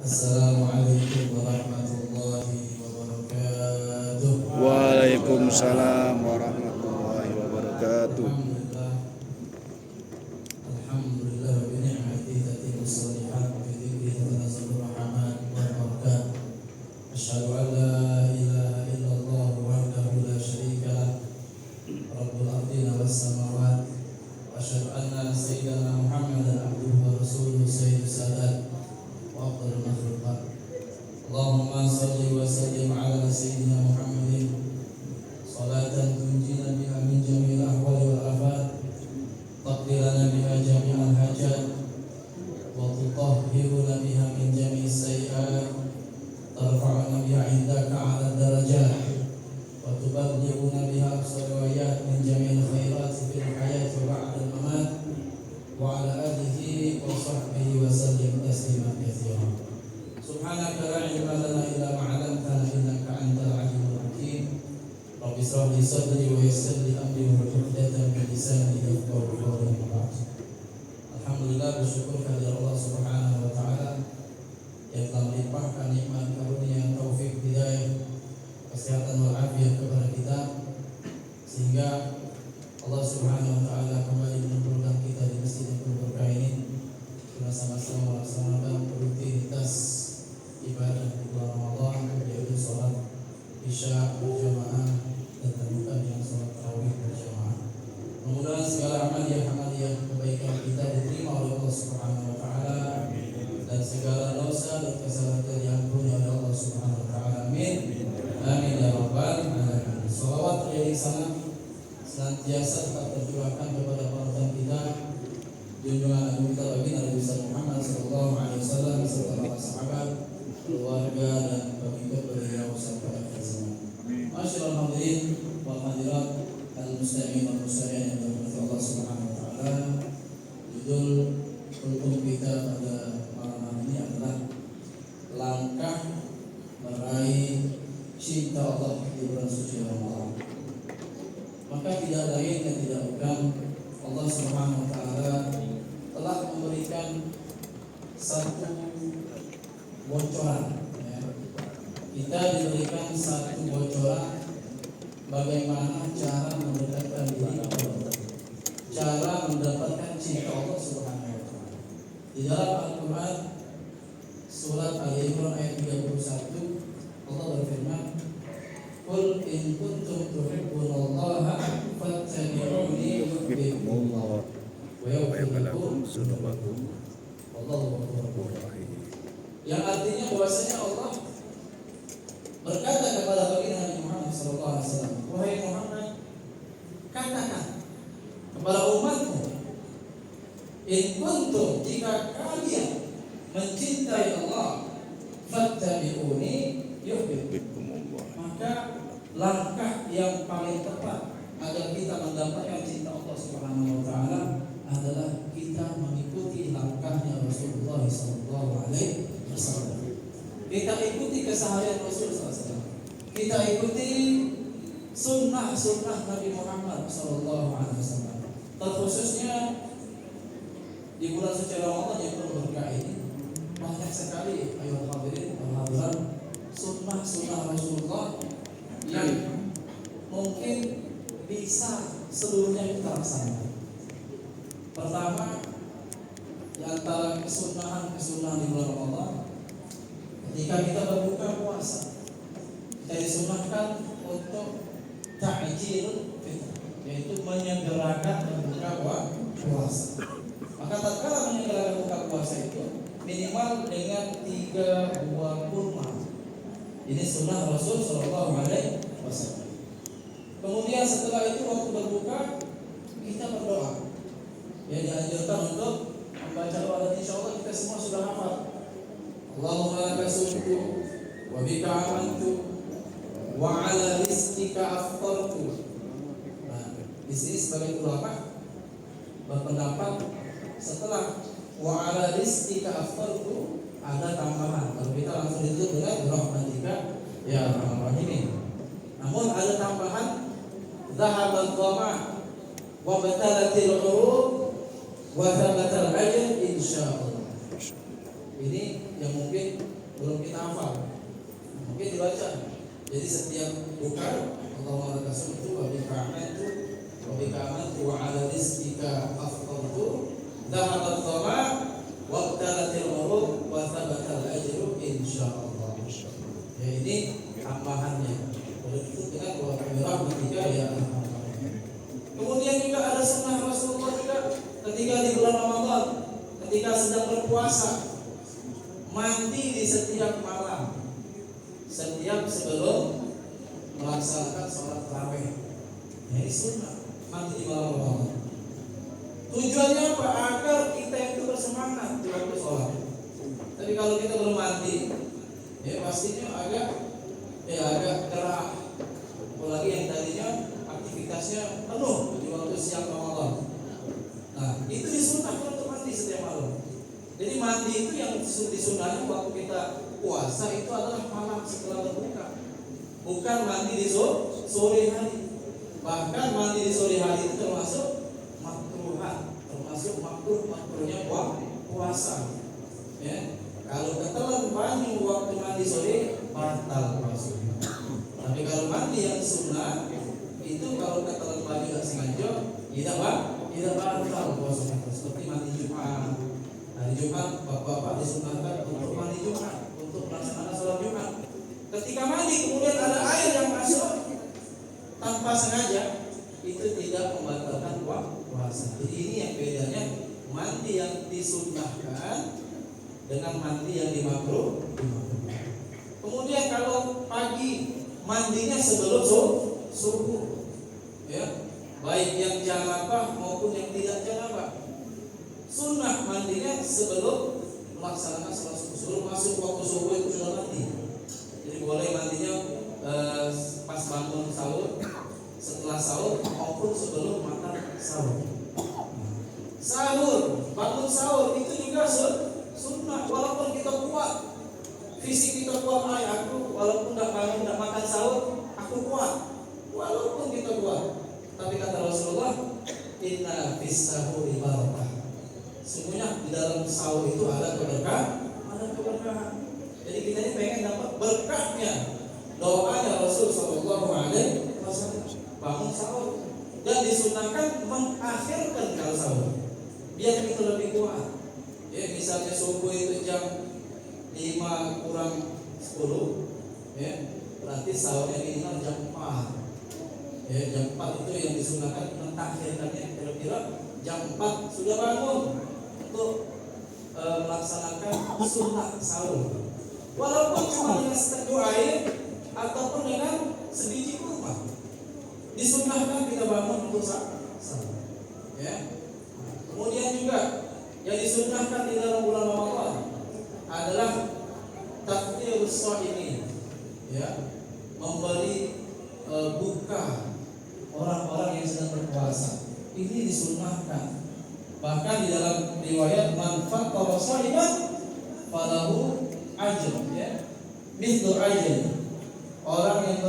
Assalamualaikum warahmatullahi wabarakatuh. Waalaikumsalam warahmatullahi wabarakatuh. Alhamdulillah bi ni'mati tatimmu shalihat wa bi dzikrihi tanazzalur rahmat wal barakat. Asyhadu an la ilaha illallah wahdahu la syarika lah, rabbul ardina was samawat. Wa asyhadu anna sayyidana Muhammadan abduhu wa rasuluhu sayyidus sadat wa afdhalul makhluqat. Allahumma shalli wa sallim ala sayyidina Muhammadin salatan tunjina biha min jami'il ahwali wal afat, taqdirana biha jami'al hajat, wa tutahhiruna biha min jami'is sayyi'at, tarfa'una biha 'indaka 'ala darajat, wa tuballighuna biha aqsal ghayat min jami'il khairat fil hayati wa ba'da al-mamat, wa 'ala alihi wa sahbihi wa sallim tasliman katsiran. Subhanaka la ilma lana illa ma 'allamtana innaka antal 'alimul hakim. Rabbi shrah li sadri wa yassir li amri wa hlul 'uqdatam min lisani yafqahu qawli. Alhamdulillah, bersyukur kehadirat Allah Subhanahu wa taala yang telah melimpahkan nikmat karunia, taufik, hidayah, kesehatan wal afiat kepada kita, sehingga Allah Subhanahu wa taala kembali mengumpulkan kita di masjid yang penuh berkah ini kita sama-sama melaksanakan rutinitas ibadah di bulan Ramadan, yaitu sholat isya berjamaah dan terbuka dengan sholat tarawih berjamaah. Mudah-mudahan segala amaliyah kebaikan kita diterima oleh Allah Subhanahu wa taala dan segala dosa dan kesalahan kita diampuni oleh Allah Subhanahu wa taala. Amin. Amin ya rabbal alamin. Shalawat yang sana senantiasa tetap tercurahkan kepada panutan kita, junjungan agung kita baginda Nabi Muhammad sallallahu alaihi wasallam beserta para sahabat, keluarga dan pengikut beliau sampai akhir zaman. Masyaallah hadirin wal hadirat al-muslimin wal muslimin yang dirahmati Allah Subhanahu wa taala. Judul kultum kita pada malam ini adalah langkah meraih cinta Allah di bulan suci Ramadan. Maka tidak lain dan tidak bukan Allah Subhanahu wa taala telah memberikan satu bocoran, ya. Kita diberikan satu bocoran bagaimana cara mendekatkan diri kepada Allah, cara mendapatkan cinta Allah Subhanahu wa taala. Di dalam Al-Qur'an surat Ali Imran ayat 31 Allah berfirman, "Qul in kuntum tuhibbunallaha fattabi'uni yuhibbukumullah wa yaghfir lakum dzunubakum wallahu ghafurur rahim." Yang artinya bahwasanya Allah berkata kepada baginda Nabi Muhammad sallallahu alaihi wasallam, "Wahai Muhammad, katakan kepada umatmu, in kuntum, jika kalian mencintai Allah, fattabi'uni yuhibbukumullah." Maka langkah yang paling tepat agar kita mendapatkan cinta Allah Subhanahu wa taala adalah kita mengikuti langkahnya Rasulullah sallallahu alaihi wasallam. Kita ikuti keseharian Rasul sallallahu alaihi wasallam. Kita ikuti sunnah Nabi Muhammad sallallahu alaihi wasallam. Terkhususnya di bulan suci Ramadan yang penuh berkah ini, banyak sekali ayat hadirin dan hadirat sunnah Rasulullah yang mungkin bisa seluruhnya kita laksanakan. Pertama, di antara kesunahan di bulan Ramadan, ketika kita berbuka puasa, kita disunahkan untuk ta'jil fitrah, yaitu menyegerakan berbuka puasa. Maka tatkala menyegerakan buka puasa itu minimal dengan 3 buah kurma. Ini sunnah Rasul sallallahu alaihi wasallam. Kemudian setelah itu waktu berbuka kita berdoa. Ya, dianjurkan untuk membaca doa, dan insyaallah kita semua sudah hafal. Allahumma laka sumtu wa bika amantu wa ala rizqika aftartu. Nah, di sini sebagai ulama berpendapat setelah wa ala rizqika aftartu ada tambahan. Kalau kita langsung ditutup dengan rahmatika ya arhamar rahimin. Namun ada tambahan, zahabat dhama wa batalatil urub wa thabatal ajr insyaallah. Ini yang mungkin baca. Jadi setiap buka Allahumma lakal sumtu wa bika amantu wa ala rizqika afqaltu dhahabat dhama wa qtalatil urud wa thabatal ajru insyaallah. Ya, ini tambahannya. Boleh itu dengan wa rahmatika ya arhamar rahimin. Kemudian juga ada sunnah Rasulullah juga ketika di bulan Ramadan, ketika sedang berpuasa, mandi di setiap malam, setiap sebelum melaksanakan sholat tarawih. Ini sunnah mandi di malam Ramadan. Tujuannya apa? Agar kita itu bersemangat di waktu sholat. Tapi kalau kita belum mandi, ya pastinya agak gerah. Apalagi yang tadinya aktivitasnya penuh di waktu siang Ramadan. Nah, itu disunahkan untuk mandi setiap malam. Jadi mandi itu yang disunahkan waktu kita puasa itu adalah malam setelah berbuka, bukan mandi di sore hari. Bahkan mandi di sore hari itu termasuk makruhnya puasa. Ya, kalau ketelan banyu waktu mandi sore batal puasanya. Tapi kalau mandi yang sunnah itu kalau ketelan banyu tidak sengaja tidak batal puasanya. Seperti mandi Jumat. Hari Jumat bapak-bapak disunahkan untuk mandi Jumat, untuk melaksanakan sholat Jumat. Ketika mandi kemudian ada air yang masuk tanpa sengaja, itu tidak membatalkan puasa. Jadi ini yang bedanya mandi yang disunnahkan dengan mandi yang dimakruh. Kemudian kalau pagi mandinya sebelum subuh, ya, baik yang janabah maupun yang tidak janabah. Sunnah mandinya sebelum melaksanakan sholat subuh. Sebelum masuk waktu subuh itu sudah mandi. Jadi boleh mandinya pas bangun sahur, setelah sahur maupun sebelum makan sahur. Bangun sahur itu juga sunnah. Walaupun kita kuat, fisik kita kuat, aku walaupun tidak makan sahur, aku kuat. Walaupun kita kuat, tapi kata Rasulullah, inna fis sahuri barakah. Semuanya di dalam sahur itu ada keberkahan. Jadi kita ini pengen dapat berkahnya doanya Rasul Sallallahu Alaihi Wasallam bangun sahur, dan disunahkan mengakhirkan kalau sahur biar kita lebih kuat. Ya, misalnya subuh itu jam 5 kurang 10, ya, berarti sahurnya minimal jam 4. Ya, jam 4 itu yang disunahkan mengakhirkannya kira-kira jam 4 sudah bangun untuk melaksanakan sunnah sahur, walaupun cuma dengan seteguk air ataupun dengan sebiji kurma, disunnahkan kita bangun untuk sahur. Ya. Kemudian juga yang disunnahkan di dalam bulan Ramadan adalah taftirus shaimin, ya, memberi buka orang-orang yang sedang berpuasa. Ini disunnahkan. Bahkan di dalam riwayat man fattara shaiman falahu ajr, ya, mithlu ajr. Orang yang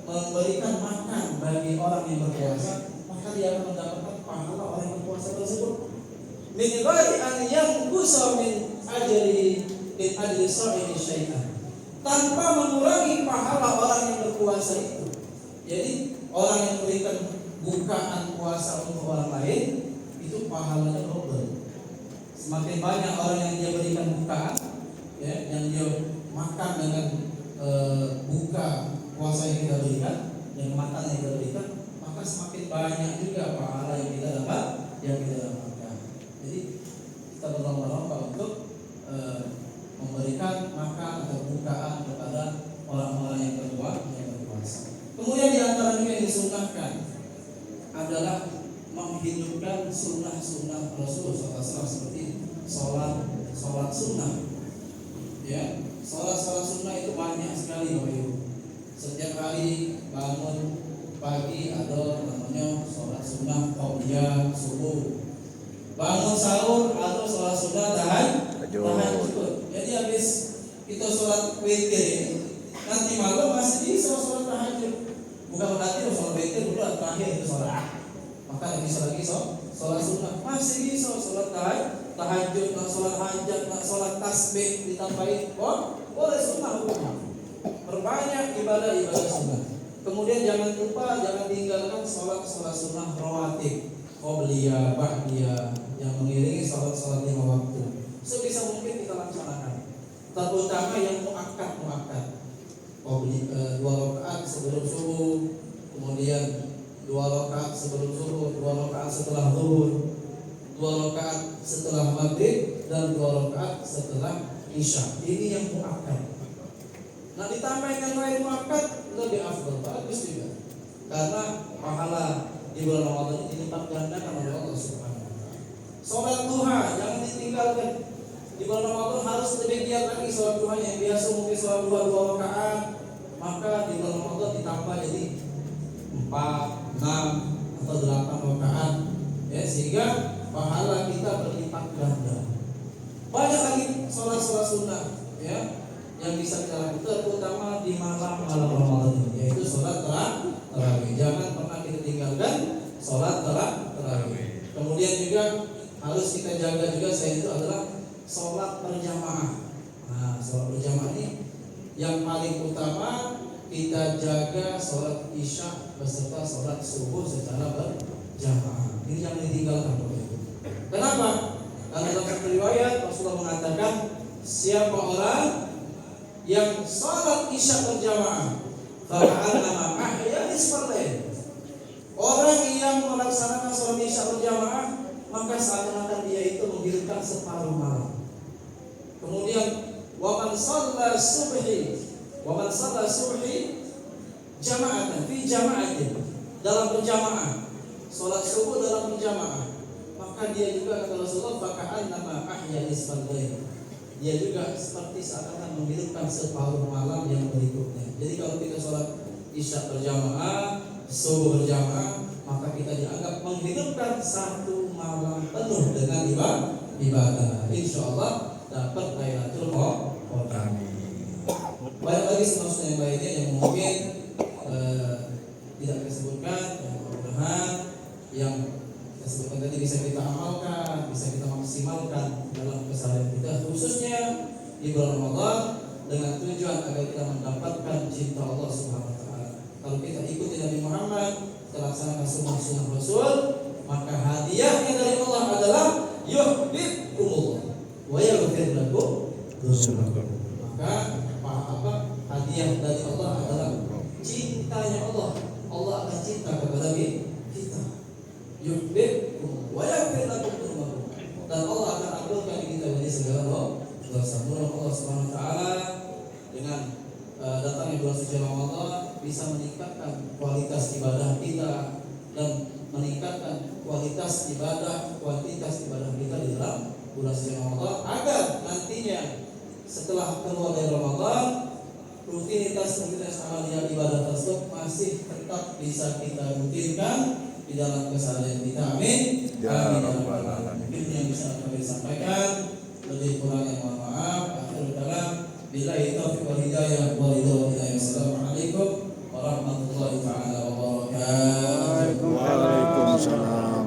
memberikan makan bagi orang yang berpuasa, maka dia akan mendapatkan pahala orang yang berpuasa tersebut. Min ghairi an yanqusa min ajri shaimi syai'an, tanpa mengurangi pahala orang yang berpuasa itu. Jadi orang yang memberikan bukaan puasa untuk orang lain itu pahalanya double. Semakin banyak orang yang dia berikan bukaan, ya, yang dia makan dengan buka puasa yang kita berikan, yang makan yang kita berikan, maka semakin banyak juga pahala yang kita dapatkan. Jadi kita berlomba-lomba untuk memberikan makan atau bukaan kepada orang-orang yang berpuasa. Kemudian di antara juga yang disunahkan adalah menghidupkan sunnah-sunnah Rasulullah SAW seperti sholat sunnah. Ya, sholat sunnah itu banyak sekali, Bapak Ibu. Setiap hari bangun pagi ada namanya sholat sunnah qabliyah subuh. Bangun sahur atau sholat sunnah tahajud. Jadi habis kita sholat witir, nanti malam masih bisa sholat tahajud. Bukan berarti sholat witir udah terakhir itu sholat. Maka bisa lagi sholat sunnah, masih bisa sholat tahajud, nak sholat hajat, nak sholat tasbih ditambahin, boleh sunnah hukumnya. perbanyak ibadah-ibadah sunnah. Kemudian jangan lupa, jangan tinggalkan sholat sunnah rawatib, qobliyah, ba'diyah, yang mengiringi sholat 5 waktu. Sebisa mungkin kita laksanakan. Terutama yang muakkad. Dua rakaat sebelum subuh, kemudian 2 rakaat sebelum subuh, 2 rakaat setelah zuhur, 2 rakaat setelah maghrib, dan 2 rakaat setelah isya. Ini yang muakkad. Nah, ditambah yang lain muakkad lebih afdal, bagus juga. Karena pahala di bulan Ramadan ini dilipat gandakan oleh Allah Subhanahu wa taala. Salat duha jangan ditinggalkan. Di bulan Ramadan harus lebih giat lagi salat duha yang biasa mungkin salat duha 2 rakaat, maka di bulan Ramadan ditambah jadi 4, 6 atau 8 rakaat, ya, sehingga pahala kita berlipat ganda. Banyak lagi salat sunnah, ya, yang bisa kita lakukan, terutama di malam Ramadan, yaitu sholat tarawih. Jangan pernah kita tinggalkan sholat tarawih. Kemudian juga harus kita jaga juga, saya itu adalah sholat berjamaah. Nah, sholat berjamaah ini yang paling utama, kita jaga sholat isya beserta sholat subuh secara berjamaah. Ini yang ditinggalkan. Kenapa? Karena dalam satu riwayat Rasulullah mengatakan, siapa orang yang salat isya berjamaah, fa'annama ahya nisfal lail. Orang yang melaksanakan salat isya berjamaah, maka seakan-akan dia itu menghidupkan separuh malam. Kemudian wa man shalla subhi jama'atan fi jama'atin, dalam berjamaah, salat subuh dalam berjamaah, maka dia juga kata Rasulullah fa'annama ahya nisfal lail. Dia juga seperti seakan-akan menghidupkan separuh malam yang berikutnya. Jadi kalau kita sholat isya berjamaah, subuh berjamaah, maka kita dianggap menghidupkan satu malam penuh dengan ibadah. Insya Allah dapat Lailatul Qadar. Banyak lagi sunnah yang lainnya yang mungkin tidak disebutkan, yang mudah-mudahan yang sebutkan tadi bisa kita amalkan, bisa kita maksimalkan dalam keseharian kita, khususnya di bulan Ramadan, dengan tujuan agar kita mendapatkan cinta Allah Subhanahu wa taala. Kalau kita ikuti Nabi Muhammad, kita laksanakan sunnah Rasul, maka hadiahnya dari Allah adalah yuhibbukumullah wa yaghfir lakum dzunubakum. Maka hadiah dari Allah adalah cintanya Allah. Allah akan cinta kepada kita. Yuhibbukum wa yaghfir lakum dzunubakum. Dan Allah akan ampunkan kita dari segala dosa. Mudah Allah Subhanahu wa taala dengan datangnya bulan suci Ramadan bisa meningkatkan kualitas ibadah kita dan meningkatkan kuantitas ibadah kita di dalam bulan suci Ramadan, agar nantinya setelah keluar dari Ramadan rutinitas amalia ibadah tersebut masih tetap bisa kita rutinkan di dalam keseharian kita. Amin. Ya Rabbal Alamin. Ini yang bisa kami sampaikan. Lebih kurangnya mohon maaf. Akhirul kalam, billahi taufiq wal hidayah wa hidayah. Assalamualaikum warahmatullahi taala wabarakatuh. Waalaikumsalam.